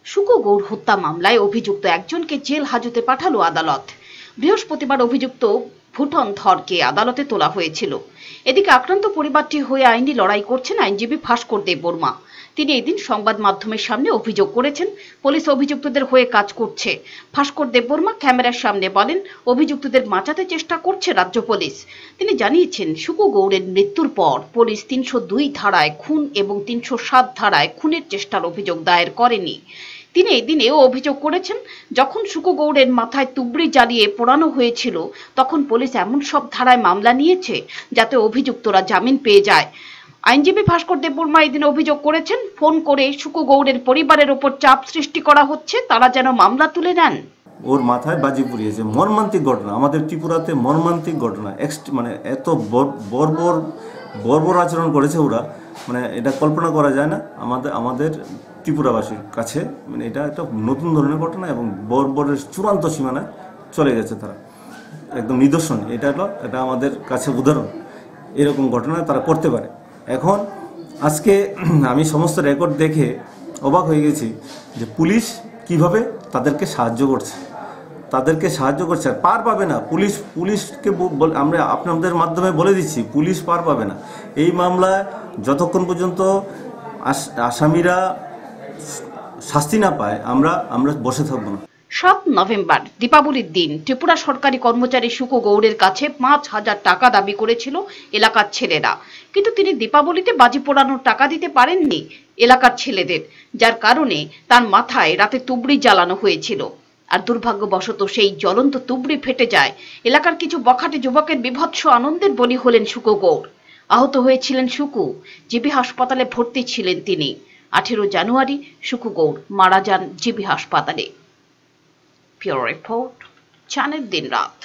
শুকু গৌড় হত্যা মামলায় অভিযুক্ত একজনকে জেল হাজতে পাঠালো আদালত। বৃহস্পতিবার অভিযুক্ত ভুটন ধরকে আদালতে তোলা হয়েছিল। এদিকে আক্রান্ত পরিবারটি হয়ে আইনি লড়াই করছেন আইনজীবী ভাস্কর দেববর্মা। তিনি এদিন সংবাদ মাধ্যমের সামনে অভিযোগ করেছেন পুলিশ অভিযুক্তদের হয়ে কাজ করছে। ভাস্কর দেববর্মা ক্যামেরার সামনে বলেন, অভিযুক্তদের বাঁচাতে চেষ্টা করছে রাজ্য পুলিশ। তিনি জানিয়েছেন, শুকু গৌড়ের মৃত্যুর পর পুলিশ ৩০২ ধারায় খুন এবং ৩০৭ ধারায় খুনের চেষ্টার অভিযোগ দায়ের করেনি। তিনি এদিনেও অভিযোগ করেছেন, যখন শুকু গৌড়ের মাথায় তুবড়ি জ্বালিয়ে পোড়ানো হয়েছিল তখন পুলিশ এমন সব ধারায় মামলা নিয়েছে যাতে অভিযুক্তরা জামিন পেয়ে যায়। আইনজীবী ভাস্কর দেববর্মা এদিন অভিযোগ করেছেন, ফোন করে শুকু গৌড়ের পরিবারের ওপর চাপ সৃষ্টি করা হচ্ছে, তারা যেন মামলা তুলে নেন। ওর মাথায় বাজি পুড়িয়েছে। মর্মান্তিক ঘটনা, আমাদের ত্রিপুরাতে মর্মান্তিক ঘটনা। মানে এত বর্বর আচরণ করেছে ওরা, মানে এটা কল্পনা করা যায় না আমাদের ত্রিপুরাবাসীর কাছে। মানে এটা একটা নতুন ধরনের ঘটনা এবং বর্বরের চূড়ান্ত সীমানায় চলে গেছে তারা। একদম নিদর্শন, এটা আমাদের কাছে উদাহরণ। এরকম ঘটনা তারা করতে পারে। এখন আজকে আমি সমস্ত রেকর্ড দেখে অবাক হয়ে গেছি যে পুলিশ কিভাবে তাদেরকে সাহায্য করছে। আর পার পাবে না পুলিশকে আমরা আপনাদের মাধ্যমে বলে দিচ্ছি, পুলিশ পার পাবে না এই মামলায় যতক্ষণ পর্যন্ত আসামিরা শাস্তি না পায় আমরা বসে থাকবো না। ৭ নভেম্বর দীপাবলির দিন ত্রিপুরা সরকারি কর্মচারী শুকু গৌড়ের কাছে ৫,০০০ টাকা দাবি করেছিল এলাকার ছেলেরা, কিন্তু তিনি দীপাবলিতে বাজি পোড়ানোর টাকা দিতে পারেননি এলাকার ছেলেদের, যার কারণে তার মাথায় রাতে তুবড়ি জ্বালানো হয়েছিল। আর দুর্ভাগ্যবশত সেই জ্বলন্ত তুবড়ি ফেটে যায়। এলাকার কিছু বখাটে যুবকের বিভৎস আনন্দের বলি হলেন শুকু গৌড়। আহত হয়েছিলেন শুকু, জিবি হাসপাতালে ভর্তি ছিলেন তিনি। 18 জানুয়ারি শুকু গৌড় মারা যান জিবি হাসপাতালে। Pure Report, চ্যানেল দিন রাত।